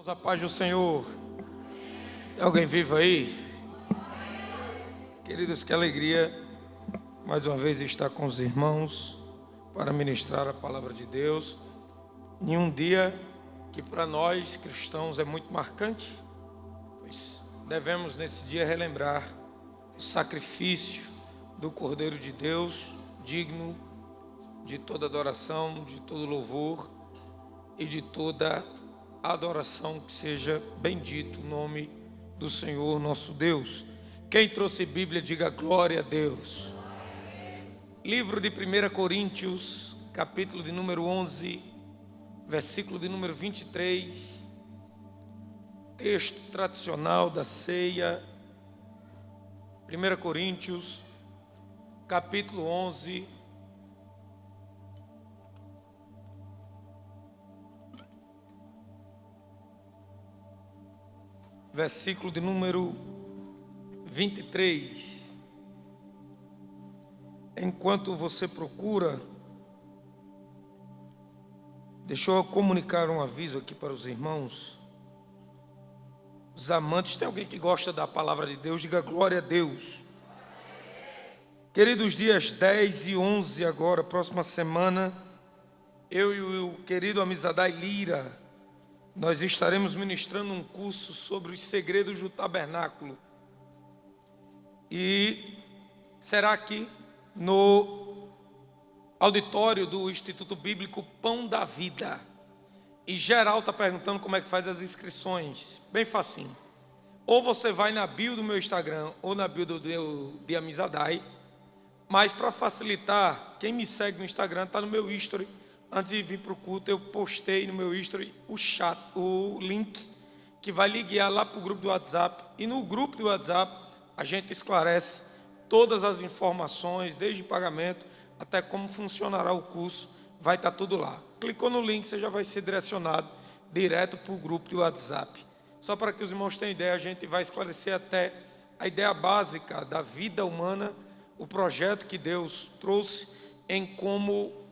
A paz do Senhor. Tem alguém vivo aí? Queridos, que alegria mais uma vez estar com os irmãos para ministrar a palavra de Deus em um dia que para nós cristãos é muito marcante, pois devemos nesse dia relembrar o sacrifício do Cordeiro de Deus, digno de toda adoração, de todo louvor e de toda adoração. Que seja bendito o nome do Senhor nosso Deus. Quem trouxe Bíblia, diga glória a Deus. Livro de 1 Coríntios, capítulo de número 11, versículo de número 23, texto tradicional da ceia. 1 Coríntios, capítulo 11, versículo de número 23. Enquanto você procura, deixa eu comunicar um aviso aqui para os irmãos. Os amantes, tem alguém que gosta da palavra de Deus? Diga glória a Deus. Queridos, dias 10 e 11 agora, próxima semana, eu e o querido Amizadai Lira, nós estaremos ministrando um curso sobre os segredos do tabernáculo. E será aqui no auditório do Instituto Bíblico Pão da Vida. E geral está perguntando como é que faz as inscrições. Bem facinho. Ou você vai na bio do meu Instagram ou na bio de Amizadai. Mas para facilitar, quem me segue no Instagram está no meu history. Antes de vir para o culto, eu postei no meu history o link que vai lhe guiar lá para o grupo do WhatsApp. E no grupo do WhatsApp, a gente esclarece todas as informações, desde pagamento até como funcionará o curso. Vai estar tudo lá. Clicou no link, você já vai ser direcionado direto para o grupo do WhatsApp. Só para que os irmãos tenham ideia, a gente vai esclarecer até a ideia básica da vida humana, o projeto que Deus trouxe em como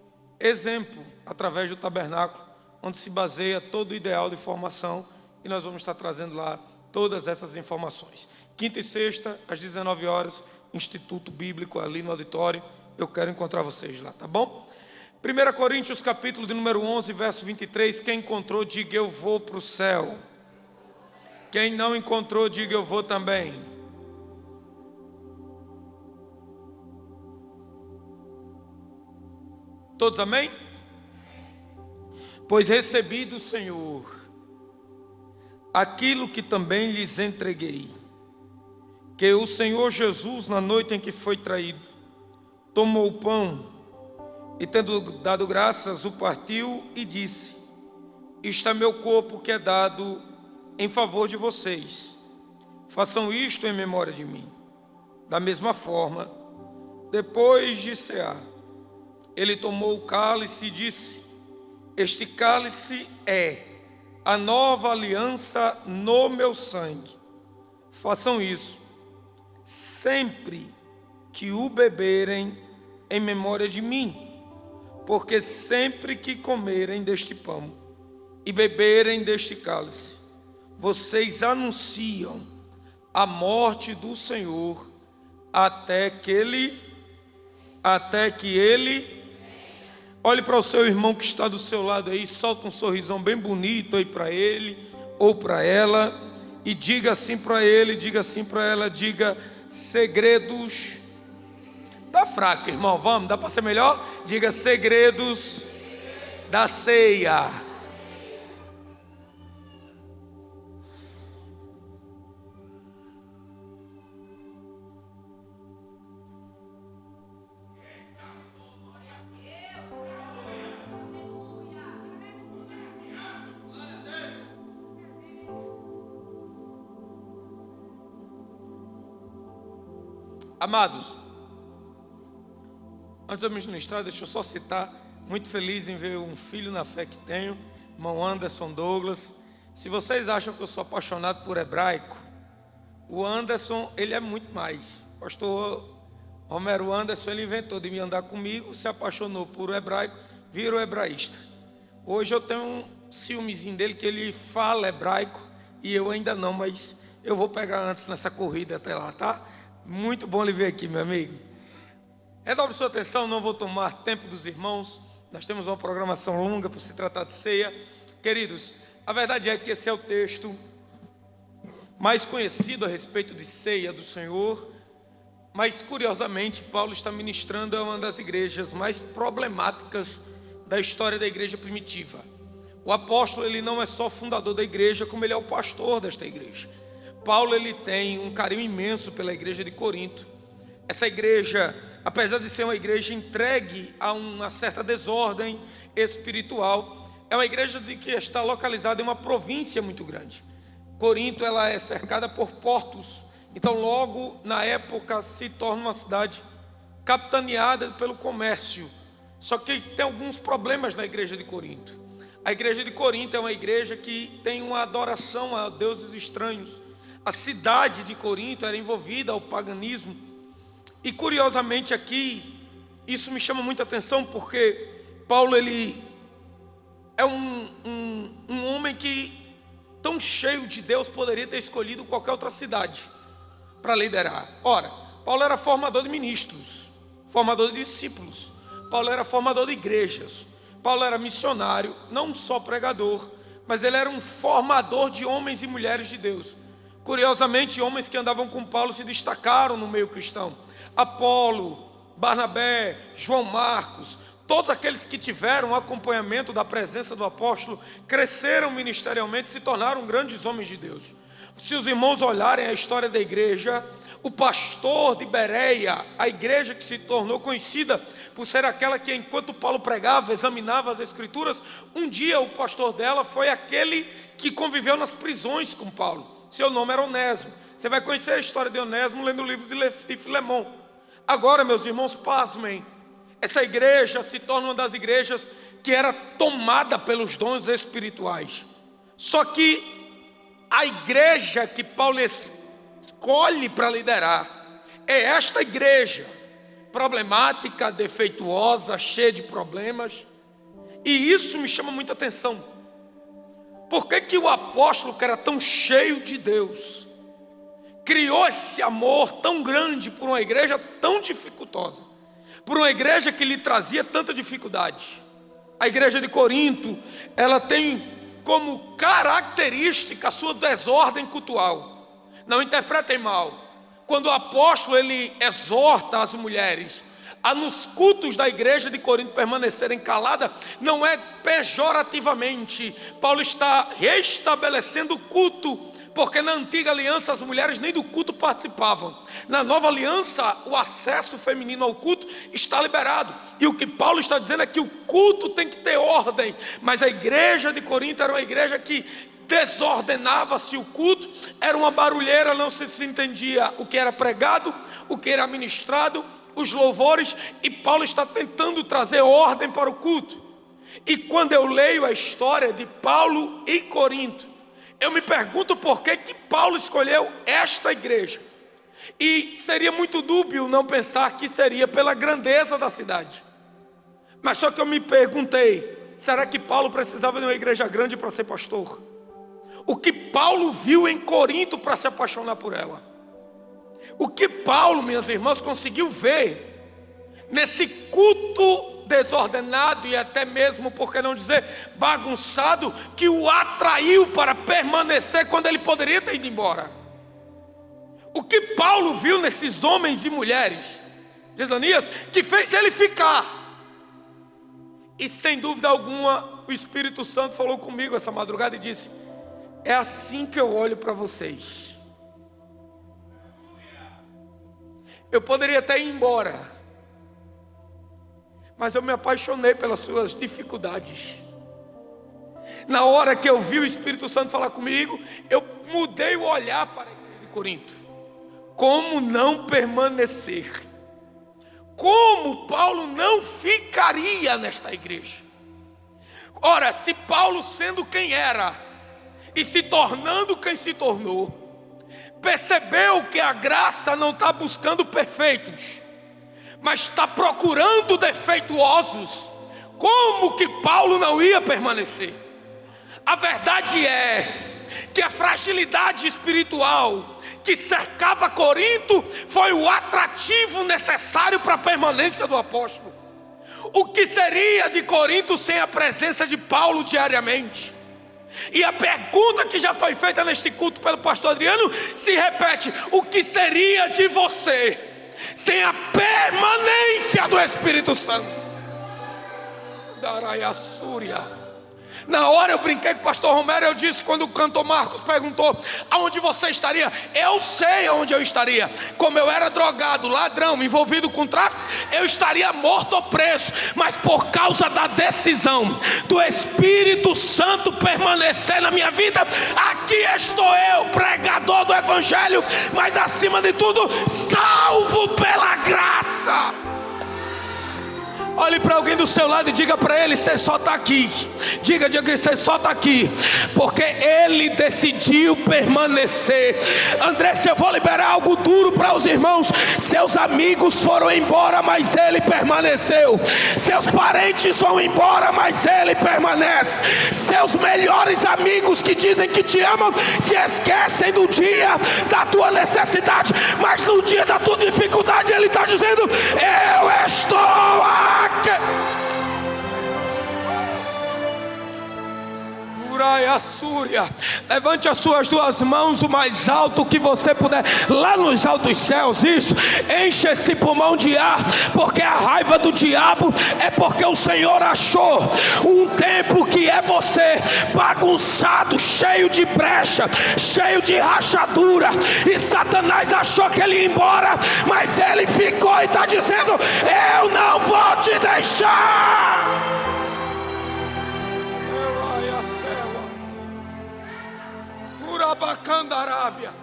exemplo, através do tabernáculo, onde se baseia todo o ideal de formação, e nós vamos estar trazendo lá todas essas informações. Quinta e sexta, às 19 horas, Instituto Bíblico, ali no auditório. Eu quero encontrar vocês lá, tá bom? 1 Coríntios, capítulo de número 11, verso 23. Quem encontrou, diga eu vou para o céu. Quem não encontrou, diga eu vou também. Todos amém? Pois recebi do Senhor aquilo que também lhes entreguei, que o Senhor Jesus, na noite em que foi traído, tomou o pão e, tendo dado graças, o partiu e disse: isto é meu corpo que é dado em favor de vocês. Façam isto em memória de mim. Da mesma forma, depois de cear, ele tomou o cálice e disse: este cálice é a nova aliança no meu sangue. Façam isso sempre que o beberem em memória de mim, porque sempre que comerem deste pão e beberem deste cálice, vocês anunciam a morte do Senhor até que ele. Olhe para o seu irmão que está do seu lado aí, solta um sorrisão bem bonito aí para ele ou para ela e diga assim para ele, diga assim para ela, diga: segredos. Tá fraco, irmão, vamos, dá para ser melhor? Diga: segredos da ceia. Amados, antes de eu ministrar, deixa eu só citar, muito feliz em ver um filho na fé que tenho, irmão Anderson Douglas. Se vocês acham que eu sou apaixonado por hebraico, o Anderson, ele é muito mais. Pastor Romero Anderson, ele inventou de me andar comigo, se apaixonou por hebraico, virou hebraísta. Hoje eu tenho ciúmezinho dele que ele fala hebraico e eu ainda não, mas eu vou pegar antes nessa corrida até lá, tá? Muito bom lhe ver aqui, meu amigo. Redobre sua atenção, não vou tomar tempo dos irmãos. Nós temos uma programação longa por se tratar de ceia. Queridos, a verdade é que esse é o texto mais conhecido a respeito de ceia do Senhor. Mas curiosamente, Paulo está ministrando a uma das igrejas mais problemáticas da história da igreja primitiva. O apóstolo, ele não é só fundador da igreja, como ele é o pastor desta igreja. Paulo, ele tem um carinho imenso pela igreja de Corinto. Essa igreja, apesar de ser uma igreja entregue a uma certa desordem espiritual, é uma igreja que está localizada em uma província muito grande. Corinto, ela é cercada por portos. Então logo na época se torna uma cidade capitaneada pelo comércio. Só que tem alguns problemas na igreja de Corinto. A igreja de Corinto é uma igreja que tem uma adoração a deuses estranhos. A cidade de Corinto era envolvida ao paganismo. E curiosamente aqui, isso me chama muita atenção, porque Paulo, ele é um homem que, tão cheio de Deus, poderia ter escolhido qualquer outra cidade para liderar. Ora, Paulo era formador de ministros, formador de discípulos. Paulo era formador de igrejas. Paulo era missionário, não só pregador, mas ele era um formador de homens e mulheres de Deus. Curiosamente, homens que andavam com Paulo se destacaram no meio cristão. Apolo, Barnabé, João Marcos, todos aqueles que tiveram acompanhamento da presença do apóstolo, cresceram ministerialmente, se tornaram grandes homens de Deus. Se os irmãos olharem a história da igreja, o pastor de Bereia, a igreja que se tornou conhecida por ser aquela que, enquanto Paulo pregava, examinava as escrituras, um dia o pastor dela foi aquele que conviveu nas prisões com Paulo. Seu nome era Onésimo. Você vai conhecer a história de Onésimo lendo o livro de Filemão. Agora, meus irmãos, pasmem, essa igreja se torna uma das igrejas que era tomada pelos dons espirituais. Só que a igreja que Paulo escolhe para liderar é esta igreja, problemática, defeituosa, cheia de problemas. E isso me chama muita atenção. Por que o apóstolo, que era tão cheio de Deus, criou esse amor tão grande por uma igreja tão dificultosa, por uma igreja que lhe trazia tanta dificuldade? A igreja de Corinto, ela tem como característica a sua desordem cultural. Não interpretem mal. Quando o apóstolo, ele exorta as mulheres a nos cultos da igreja de Corinto permanecerem caladas, não é pejorativamente. Paulo está restabelecendo o culto, porque na antiga aliança as mulheres nem do culto participavam. Na nova aliança o acesso feminino ao culto está liberado. E o que Paulo está dizendo é que o culto tem que ter ordem. Mas a igreja de Corinto era uma igreja que desordenava-se o culto, era uma barulheira, não se entendia o que era pregado, o que era ministrado, os louvores. E Paulo está tentando trazer ordem para o culto. E quando eu leio a história de Paulo e Corinto, eu me pergunto por que Paulo escolheu esta igreja. E seria muito dúbio não pensar que seria pela grandeza da cidade. Mas só que eu me perguntei, será que Paulo precisava de uma igreja grande para ser pastor? O que Paulo viu em Corinto para se apaixonar por ela? O que Paulo, minhas irmãs, conseguiu ver nesse culto desordenado e até mesmo, por que não dizer, bagunçado, que o atraiu para permanecer quando ele poderia ter ido embora? O que Paulo viu nesses homens e mulheres, diz Ananias, que fez ele ficar? E sem dúvida alguma, o Espírito Santo falou comigo essa madrugada e disse: é assim que eu olho para vocês. Eu poderia até ir embora, mas eu me apaixonei pelas suas dificuldades. Na hora que eu vi o Espírito Santo falar comigo, eu mudei o olhar para a igreja de Corinto. Como não permanecer? Como Paulo não ficaria nesta igreja? Ora, se Paulo, sendo quem era e se tornando quem se tornou, percebeu que a graça não está buscando perfeitos, mas está procurando defeituosos, como que Paulo não ia permanecer? A verdade é que a fragilidade espiritual que cercava Corinto foi o atrativo necessário para a permanência do apóstolo. O que seria de Corinto sem a presença de Paulo diariamente? E a pergunta que já foi feita neste culto pelo pastor Adriano se repete: o que seria de você sem a permanência do Espírito Santo? Daraiassúria. Na hora eu brinquei com o pastor Romero, eu disse, quando o cantor Marcos perguntou aonde você estaria, eu sei onde eu estaria. Como eu era drogado, ladrão, envolvido com tráfico, eu estaria morto ou preso. Mas por causa da decisão do Espírito Santo permanecer na minha vida, aqui estou eu, pregador do Evangelho, mas acima de tudo, salvo pela graça. Olhe para alguém do seu lado e diga para ele: você só está aqui. Diga que você só está aqui porque ele decidiu permanecer. André, se eu vou liberar algo duro para os irmãos, seus amigos foram embora, mas ele permaneceu. Seus parentes vão embora, mas ele permanece. Seus melhores amigos que dizem que te amam se esquecem do dia da tua necessidade, mas no dia da tua dificuldade ele está dizendo: eu estou aqui. Uraiassúria. Levante as suas duas mãos o mais alto que você puder, lá nos altos céus. Isso, enche esse pulmão de ar, porque a raiva do diabo é porque o Senhor achou um templo que é você, bagunçado, cheio de brecha, cheio de rachadura, e Satanás achou que ele ia embora, mas ele ficou e está dizendo: eu não vou te deixar. Arábia.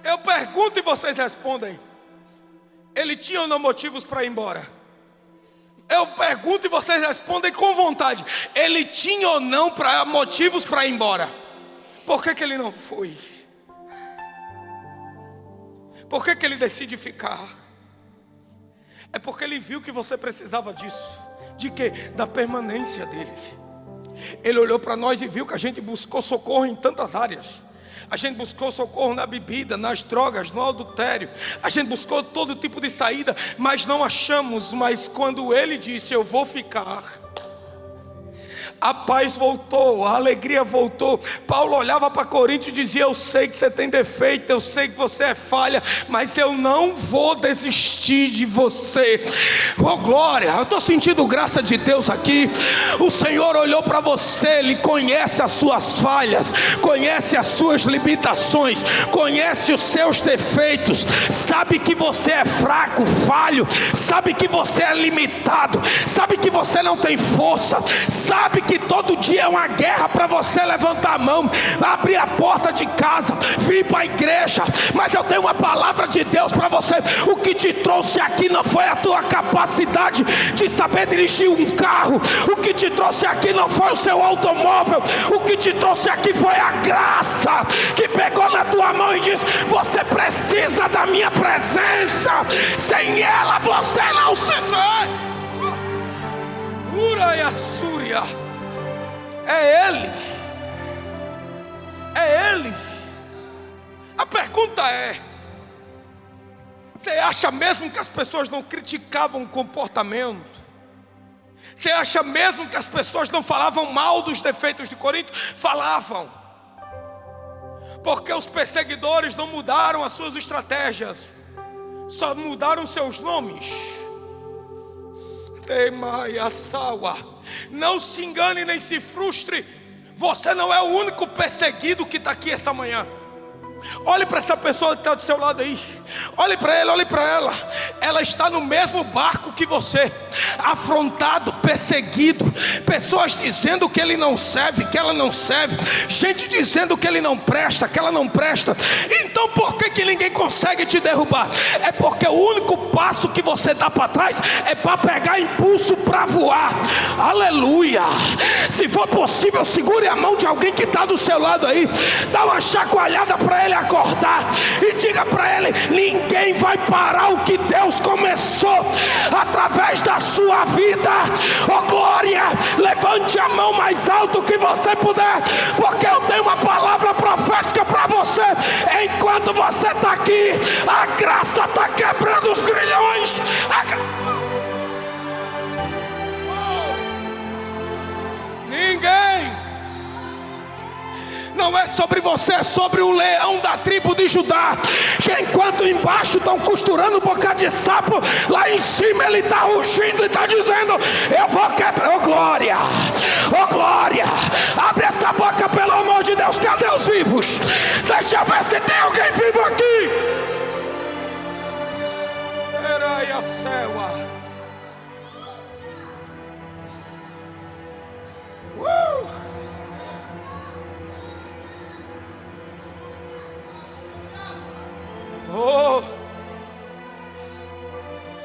Eu pergunto e vocês respondem: ele tinha ou não motivos para ir embora? Eu pergunto e vocês respondem com vontade: ele tinha ou não motivos para ir embora? Por que ele não foi? Por que ele decide ficar? É porque ele viu que você precisava disso. De quê? Da permanência dele. Ele olhou para nós e viu que a gente buscou socorro em tantas áreas. A gente buscou socorro na bebida, nas drogas, no adultério. A gente buscou todo tipo de saída, mas não achamos. Mas quando ele disse: eu vou ficar, a paz voltou, a alegria voltou. Paulo olhava para Corinto e dizia: eu sei que você tem defeito, eu sei que você é falha, mas eu não vou desistir de você. Oh glória, eu estou sentindo graça de Deus aqui. O Senhor olhou para você, Ele conhece as suas falhas, conhece as suas limitações, conhece os seus defeitos, sabe que você é fraco, falho, sabe que você é limitado, sabe que você não tem força, sabe que todo dia é uma guerra para você levantar a mão, abrir a porta de casa, vir para a igreja. Mas eu tenho uma palavra de Deus para você: o que te trouxe aqui não foi a tua capacidade de saber dirigir um carro, o que te trouxe aqui não foi o seu automóvel, o que te trouxe aqui foi a graça que pegou na tua mão e disse: você precisa da minha presença, sem ela você não se vê. Uraiassúria. É Ele. É Ele. A pergunta é: você acha mesmo que as pessoas não criticavam o comportamento? Você acha mesmo que as pessoas não falavam mal dos defeitos de Corinto? Falavam. Porque os perseguidores não mudaram as suas estratégias, só mudaram seus nomes. Não se engane nem se frustre. Você não é o único perseguido que está aqui essa manhã. Olhe para essa pessoa que está do seu lado aí. Olhe para ele, olhe para ela. Ela está no mesmo barco que você, afrontado, perseguido. Pessoas dizendo que ele não serve, que ela não serve. Gente dizendo que ele não presta, que ela não presta. Então por que ninguém consegue te derrubar? É porque o único passo que você dá para trás é para pegar impulso para voar. Aleluia. Se for possível, segure a mão de alguém que está do seu lado aí. Dá uma chacoalhada para ele acordar e diga para ele: ninguém vai parar o que Deus começou através da sua vida. Oh glória, levante a mão mais alto que você puder, porque eu tenho uma palavra profética para você. Enquanto você está aqui, a graça está quebrando os grilhões. Ninguém. Não é sobre você, é sobre o leão da tribo de Judá, que enquanto embaixo estão costurando boca de sapo, lá em cima ele está rugindo e está dizendo: eu vou quebrar. Oh glória, oh glória, abre essa boca pelo amor de Deus. Cadê os vivos? Deixa eu ver se tem alguém vivo aqui. Erai a céu. Oh,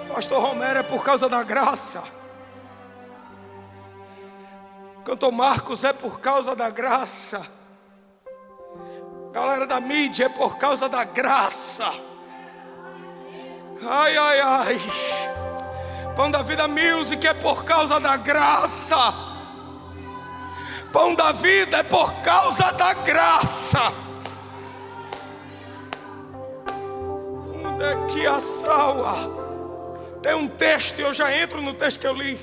Pastor Romero, é por causa da graça. Cantor Marcos, é por causa da graça. Galera da mídia, é por causa da graça. Ai, ai, ai. Pão da Vida Music é por causa da graça. Pão da Vida é por causa da graça. Onde é que a salva? Tem um texto, e eu já entro no texto que eu li,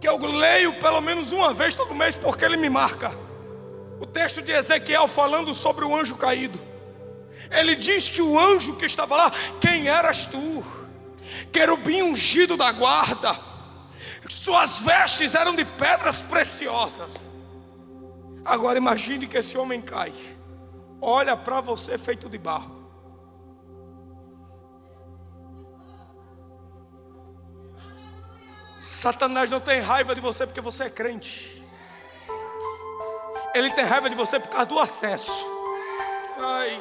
que eu leio pelo menos uma vez todo mês, porque ele me marca. O texto de Ezequiel falando sobre o anjo caído. Ele diz que o anjo que estava lá: quem eras tu? Querubim ungido da guarda, suas vestes eram de pedras preciosas. Agora imagine que esse homem cai, olha para você feito de barro. Satanás não tem raiva de você porque você é crente. Ele tem raiva de você por causa do acesso. Ai.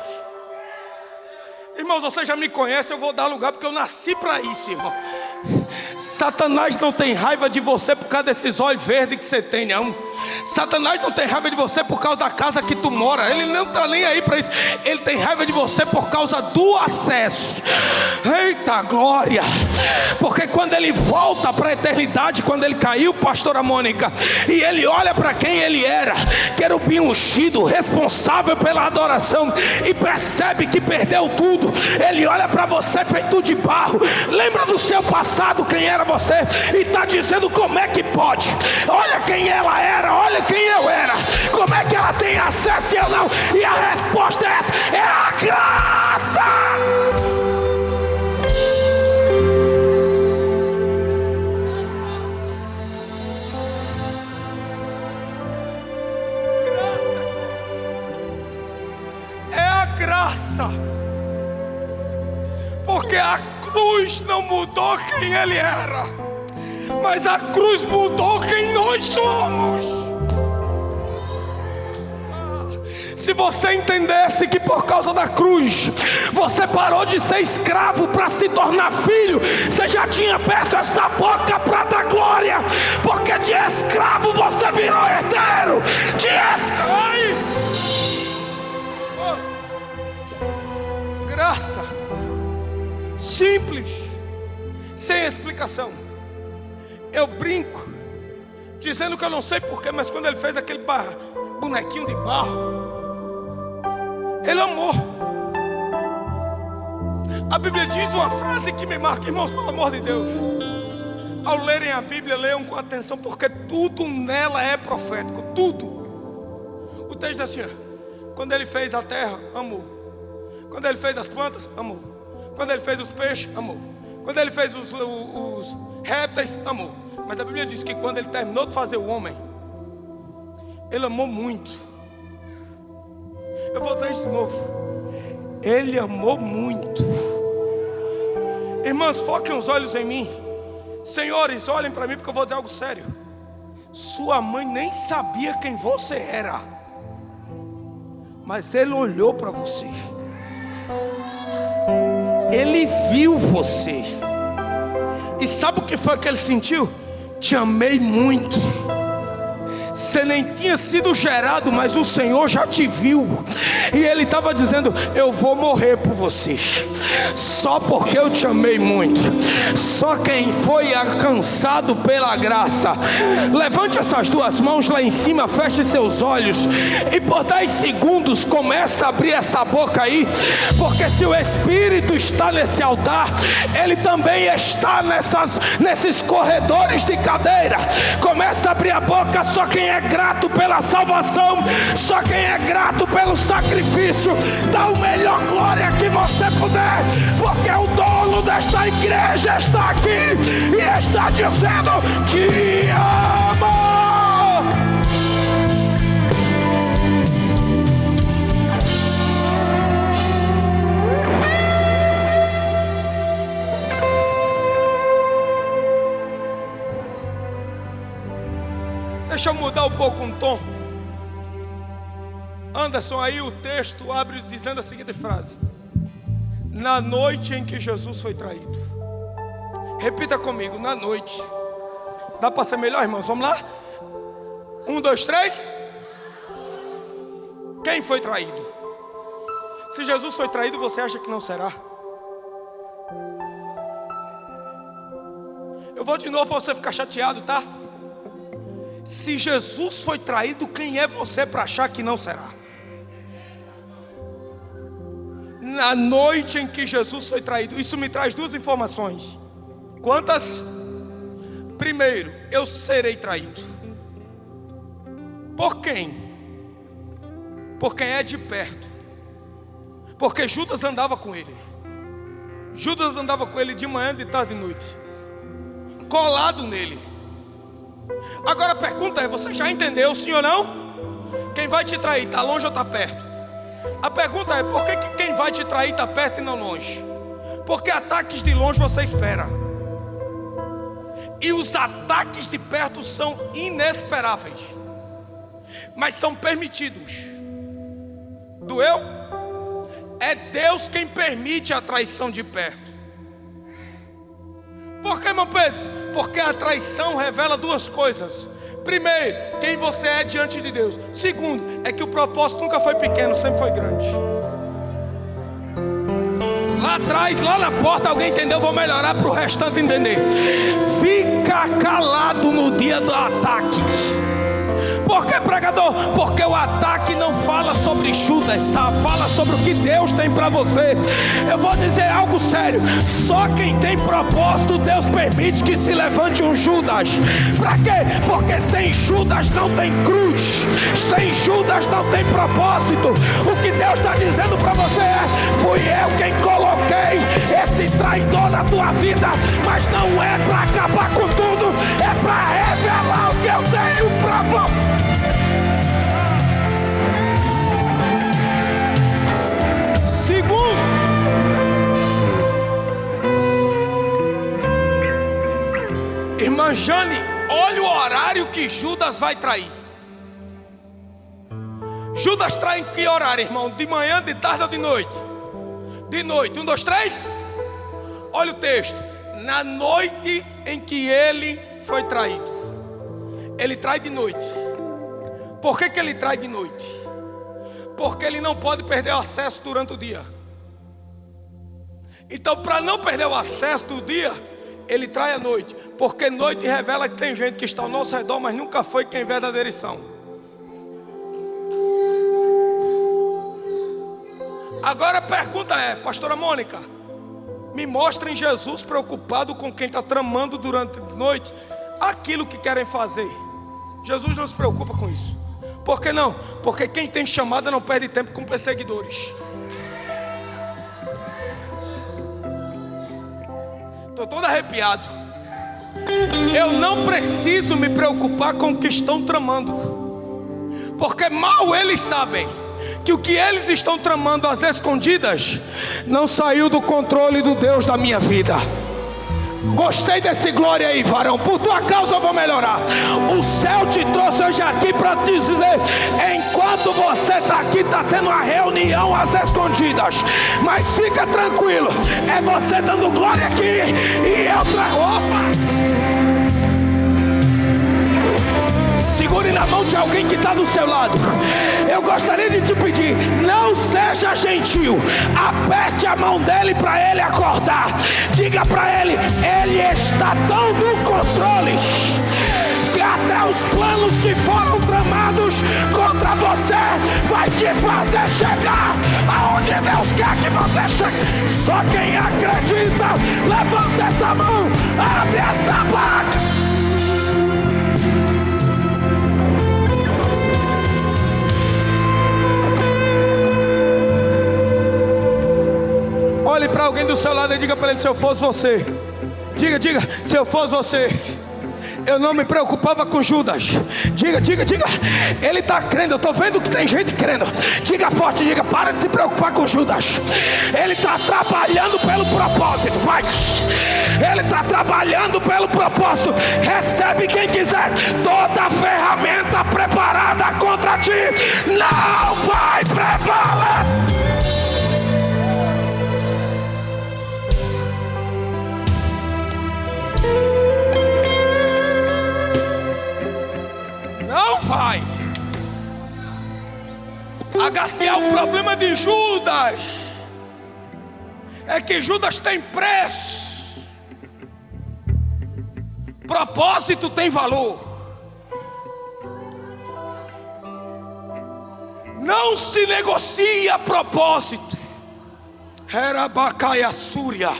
Irmãos, você já me conhece, eu vou dar lugar porque eu nasci para isso, irmão. Satanás não tem raiva de você por causa desses olhos verdes que você tem, não. Satanás não tem raiva de você por causa da casa que tu mora. Ele não está nem aí para isso. Ele tem raiva de você por causa do acesso. Eita glória. Porque quando ele volta para a eternidade, quando ele caiu, pastora Mônica, e ele olha para quem ele era, querubim ungido, responsável pela adoração, e percebe que perdeu tudo. Ele olha para você feito de barro, lembra do seu passado, quem era você, e está dizendo: como é que pode? Olha quem ela era, olha quem eu era, como é que ela tem acesso e eu não? E a resposta é essa: é a graça. Graça, porque a cruz não mudou quem ele era, mas a cruz mudou quem nós somos. Se você entendesse que por causa da cruz você parou de ser escravo para se tornar filho, você já tinha aberto essa boca para dar glória, porque de escravo você virou herdeiro. De escravo. Graça simples, sem explicação. Eu brinco dizendo que eu não sei porquê, mas quando ele fez aquele bonequinho de barro, ele amou. A Bíblia diz uma frase que me marca, irmãos, pelo amor de Deus. Ao lerem a Bíblia, leiam com atenção, porque tudo nela é profético, tudo. O texto diz assim: quando ele fez a terra, amou. Quando ele fez as plantas, amou. Quando ele fez os peixes, amou. Quando ele fez os répteis, amou. Mas a Bíblia diz que quando ele terminou de fazer o homem, ele amou muito. Eu vou dizer isso de novo: ele amou muito. Irmãs, foquem os olhos em mim. Senhores, olhem para mim, porque eu vou dizer algo sério. Sua mãe nem sabia quem você era, mas ele olhou para você. Ele viu você. E sabe o que foi que ele sentiu? Te amei muito. Você nem tinha sido gerado, mas o Senhor já te viu. E Ele estava dizendo: eu vou morrer por você, só porque eu te amei muito. Só quem foi alcançado pela graça, levante essas duas mãos lá em cima, feche seus olhos e por 10 segundos começa a abrir essa boca aí. Porque se o Espírito está nesse altar, Ele também está nesses corredores de cadeira. Começa a abrir a boca. Só quem é grato pela salvação, só quem é grato pelo sacrifício, dá o melhor glória que você puder, porque o dono desta igreja está aqui e está dizendo: te amo. Deixa eu mudar um pouco um tom. Anderson, aí o texto abre dizendo a seguinte frase: na noite em que Jesus foi traído. Repita comigo: na noite. Dá para ser melhor, irmãos? Vamos lá? 1, 2, 3. Quem foi traído? Se Jesus foi traído, você acha que não será? Eu vou de novo para você ficar chateado, tá? Se Jesus foi traído, quem é você para achar que não será? Na noite em que Jesus foi traído. Isso me traz 2 informações. Quantas? Primeiro, eu serei traído. Por quem? Por quem é de perto. Porque Judas andava com ele. Judas andava com ele de manhã, de tarde e de noite, colado nele. Agora a pergunta é: você já entendeu, sim ou não? Quem vai te trair, está longe ou está perto? A pergunta é: por que quem vai te trair está perto e não longe? Porque ataques de longe você espera, e os ataques de perto são inesperáveis, mas são permitidos. Doeu? É Deus quem permite a traição de perto. Por que, meu Pedro? Porque a traição revela 2 coisas. Primeiro, quem você é diante de Deus. Segundo, é que o propósito nunca foi pequeno, sempre foi grande. Lá atrás, lá na porta, alguém entendeu? Vou melhorar para o restante entender. Fica calado no dia do ataque. Por que, pregador? Porque o ataque não fala sobre Judas, fala sobre o que Deus tem para você. Eu vou dizer algo sério: só quem tem propósito, Deus permite que se levante um Judas. Para quê? Porque sem Judas não tem cruz, sem Judas não tem propósito. O que Deus está dizendo para você é: fui eu quem coloquei esse traidor na tua vida, mas não é para acabar com tudo, é para revelar o que eu tenho para você. Segundo, irmã Jane, olha o horário que Judas vai trair. Judas trai em que horário, irmão? De manhã, de tarde ou de noite? De noite. 1, 2, 3. Olha o texto: na noite em que ele foi traído. Ele trai de noite. Por que ele trai de noite? Porque ele não pode perder o acesso durante o dia. Então, para não perder o acesso do dia, ele trai à noite. Porque noite revela que tem gente que está ao nosso redor, mas nunca foi quem verdadeira são. Agora a pergunta é: pastora Mônica, me mostrem Jesus preocupado com quem está tramando durante a noite aquilo que querem fazer. Jesus não se preocupa com isso. Por que não? Porque quem tem chamada não perde tempo com perseguidores. Estou todo arrepiado. Eu não preciso me preocupar com o que estão tramando, porque mal eles sabem que o que eles estão tramando às escondidas não saiu do controle do Deus da minha vida. Gostei desse glória aí, varão. Por tua causa eu vou melhorar. O céu te trouxe hoje aqui para te dizer: enquanto você está aqui, está tendo uma reunião às escondidas, mas fica tranquilo, é você dando glória aqui e eu trago. Opa! segure na mão de alguém que está do seu lado. Eu gostaria de te pedir, não seja gentil, aperte a mão dele para ele acordar. Diga para ele, ele está tão no controle que até os planos que foram tramados contra você vai te fazer chegar aonde Deus quer que você chegue. Só quem acredita, levanta essa mão, abre essa boca. Olhe para alguém do seu lado e diga para ele, se eu fosse você. Diga, se eu fosse você, eu não me preocupava com Judas. Diga, ele está crendo, eu estou vendo que tem gente crendo. Diga forte, diga, para de se preocupar com Judas. Ele está trabalhando pelo propósito, vai. Ele está trabalhando pelo propósito. Recebe quem quiser. Toda ferramenta preparada contra ti não vai prevalecer. Não vai. HCA, o problema de Judas é que Judas tem preço, propósito tem valor. Não se negocia propósito. Herabacaia Súria,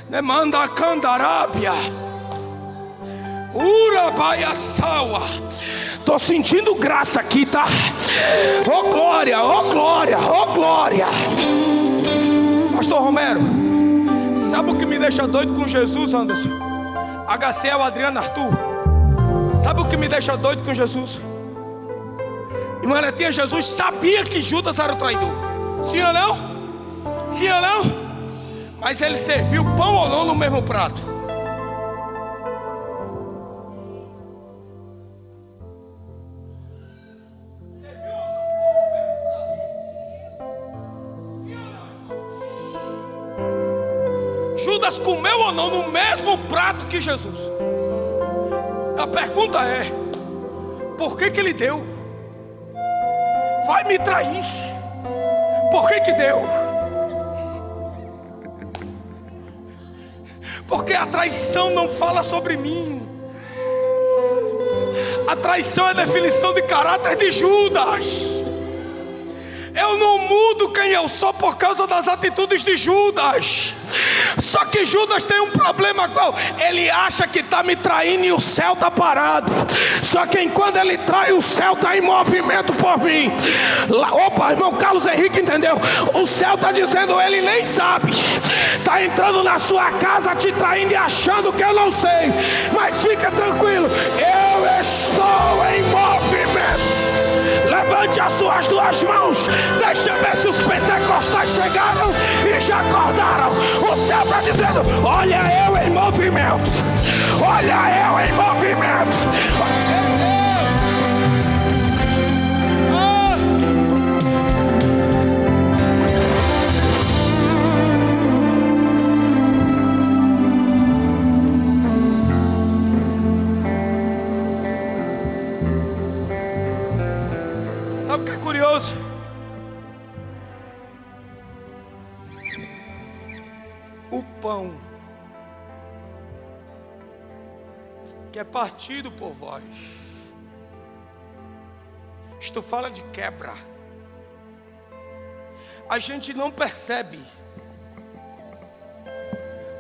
Nemanda Candarábia, Urabaia Saua. Tô sentindo graça aqui, tá? Oh glória, oh glória, oh glória. Pastor Romero, sabe o que me deixa doido com Jesus, Anderson? HCL, Adriano, Arthur. Sabe o que me deixa doido com Jesus? Irmã Letinha, Jesus sabia que Judas era o traidor. Sim ou não? Sim ou não? Mas ele serviu pão ou não no mesmo prato? Judas comeu ou não no mesmo prato que Jesus? A pergunta é, por que ele deu? Vai me trair. Por que deu? Porque a traição não fala sobre mim. A traição é a definição de caráter de Judas. Eu não mudo quem eu sou por causa das atitudes de Judas. Só que Judas tem um problema qual? Ele acha que está me traindo e o céu está parado. Só que enquanto ele trai, o céu está em movimento por mim. Opa, irmão Carlos Henrique entendeu? O céu está dizendo, ele nem sabe. Está entrando na sua casa te traindo e achando que eu não sei. Mas fica tranquilo, eu estou em movimento. Levante as suas duas mãos. Deixa eu ver se os pentecostais chegaram e já acordaram. O céu está dizendo, olha eu em movimento. Olha eu em movimento. Sabe o que é curioso? O pão que é partido por vós, isto fala de quebra. A gente não percebe,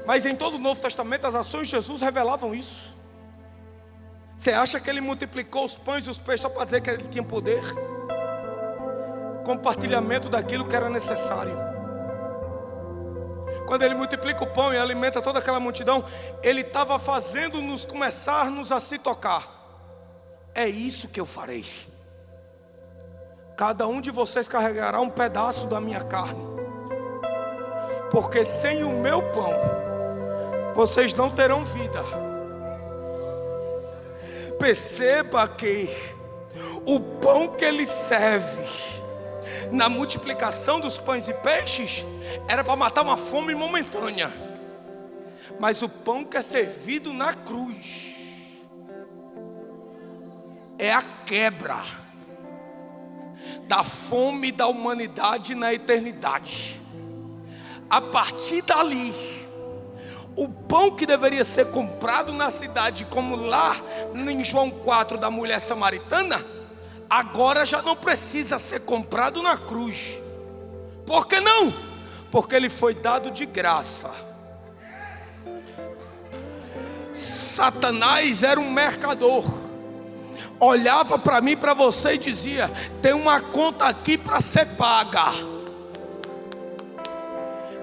mas em todo o Novo Testamento as ações de Jesus revelavam isso. Você acha que ele multiplicou os pães e os peixes só para dizer que ele tinha poder? Compartilhamento daquilo que era necessário. Quando ele multiplica o pão e alimenta toda aquela multidão, ele estava fazendo-nos começarmos a se tocar. É isso que eu farei. Cada um de vocês carregará um pedaço da minha carne, porque sem o meu pão vocês não terão vida. Perceba que o pão que ele serve na multiplicação dos pães e peixes era para matar uma fome momentânea, mas o pão que é servido na cruz é a quebra da fome da humanidade na eternidade. A partir dali, o pão que deveria ser comprado na cidade, como lá em João 4 da mulher samaritana, agora já não precisa ser comprado na cruz. Por que não? Porque ele foi dado de graça. Satanás era um mercador, olhava para mim e para você e dizia: tem uma conta aqui para ser paga.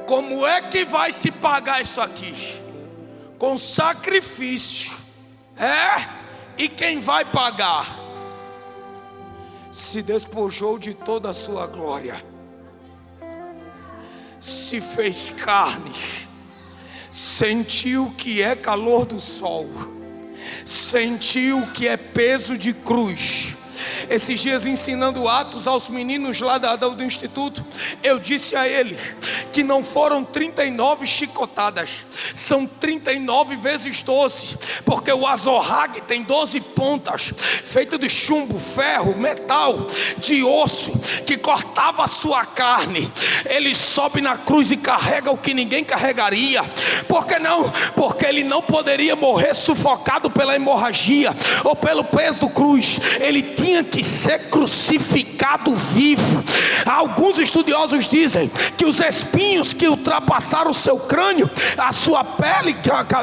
Como é que vai se pagar isso aqui? Com sacrifício. E quem vai pagar? Se despojou de toda a sua glória, se fez carne, sentiu que é calor do sol, sentiu que é peso de cruz. Esses dias, ensinando Atos aos meninos lá do instituto, eu disse a ele que não foram 39 chicotadas, são 39 vezes 12, porque o azorrague tem 12 pontas, feito de chumbo, ferro, metal, de osso, que cortava a sua carne. Ele sobe na cruz e carrega o que ninguém carregaria. Por que não? Porque ele não poderia morrer sufocado pela hemorragia ou pelo peso do cruz. Ele tinha que ser crucificado vivo. Alguns estudiosos dizem que os espinhos que ultrapassaram o seu crânio, a sua pele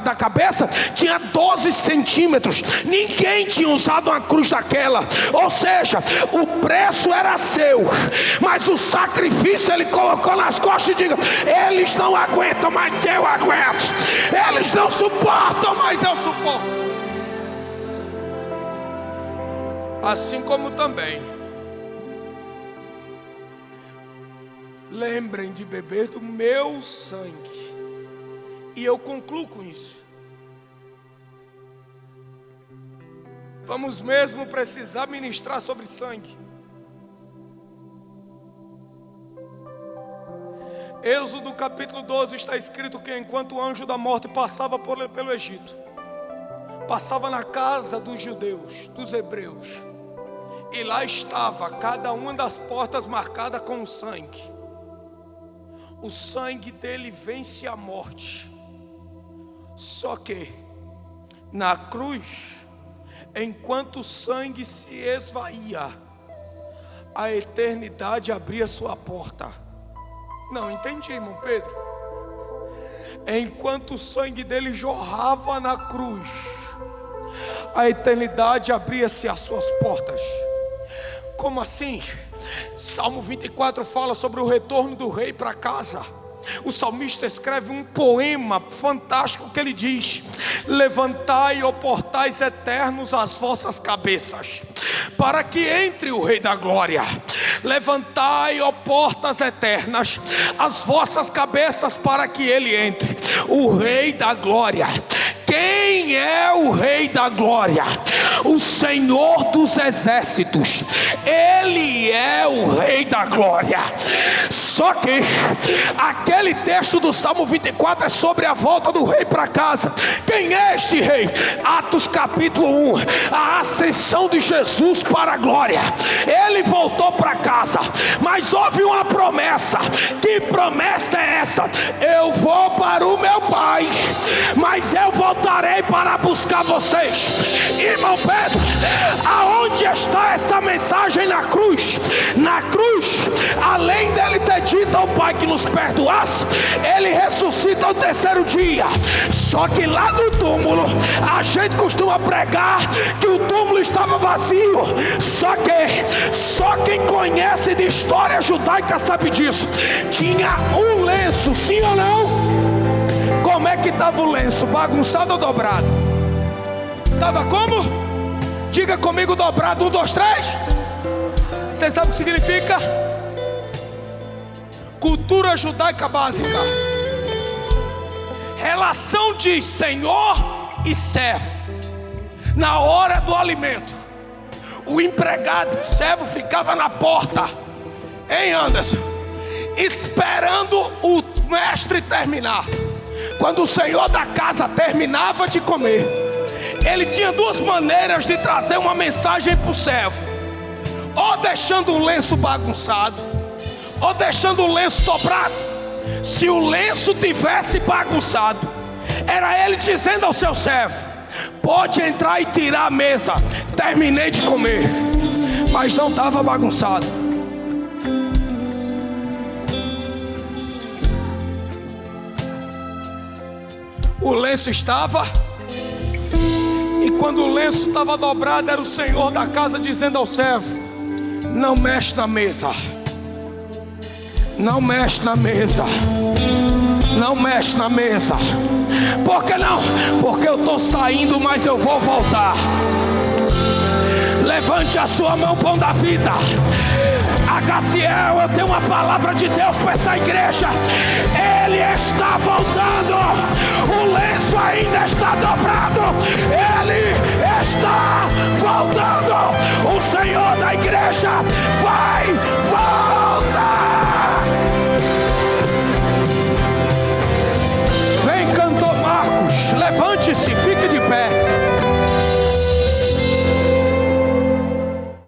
da cabeça, tinha 12 centímetros. Ninguém tinha usado uma cruz daquela. Ou seja, o preço era seu, mas o sacrifício ele colocou nas costas e diga: eles não aguentam, mas eu aguento. Eles não suportam, mas eu suporto. Assim como também, lembrem de beber do meu sangue. E eu concluo com isso. Vamos mesmo precisar ministrar sobre sangue. Êxodo capítulo 12 está escrito que enquanto o anjo da morte passava pelo Egito, passava na casa dos judeus, dos hebreus, e lá estava cada uma das portas marcada com sangue. O sangue dele vence a morte. Só que na cruz, enquanto o sangue se esvaía, a eternidade abria sua porta. Não entendi, irmão Pedro. Enquanto o sangue dele jorrava na cruz, a eternidade abria-se as suas portas. Como assim? Salmo 24 fala sobre o retorno do rei para casa. O salmista escreve um poema fantástico que ele diz: levantai, ó portais eternos, as vossas cabeças, para que entre o Rei da Glória. Levantai, ó portas eternas, as vossas cabeças, para que ele entre, o Rei da Glória. Quem é o Rei da Glória? O Senhor dos Exércitos. Ele é o Rei da Glória. Só que aquele texto do Salmo 24 é sobre a volta do rei para casa. Quem é este rei? Atos capítulo 1, a ascensão de Jesus para a glória. Ele voltou para casa, mas houve uma promessa. Que promessa é essa? Eu vou para o meu Pai, mas eu voltarei para buscar vocês. Irmão Pedro, aonde está essa mensagem na cruz? Na cruz, além dele ter dito ao Pai que nos perdoasse, ele ressuscita ao terceiro dia. Só que lá no túmulo, a gente costuma pregar que o túmulo estava vazio. Só quem conhece de história judaica sabe disso. Tinha um lenço, sim ou não? Como é que estava o lenço? Bagunçado ou dobrado? Estava como? Diga comigo: dobrado. 1, 2, 3. Você sabe o que significa? Cultura judaica básica. Relação de senhor e servo. Na hora do alimento, o empregado, o servo, ficava na porta, hein, Anderson? Esperando o mestre terminar. Quando o senhor da casa terminava de comer, ele tinha duas maneiras de trazer uma mensagem para o servo: ou deixando o lenço bagunçado, ou deixando o lenço dobrado. Se o lenço tivesse bagunçado, era ele dizendo ao seu servo: pode entrar e tirar a mesa, terminei de comer. Mas não estava bagunçado. O lenço estava, e quando o lenço estava dobrado, era o Senhor da casa dizendo ao servo: não mexe na mesa, não mexe na mesa, não mexe na mesa. Por que não? Porque eu estou saindo, mas eu vou voltar. Levante a sua mão, pão da vida. Agaciel, eu tenho uma palavra de Deus para essa igreja. Ele está voltando. O lenço ainda está dobrado. Ele está voltando. O Senhor da igreja vai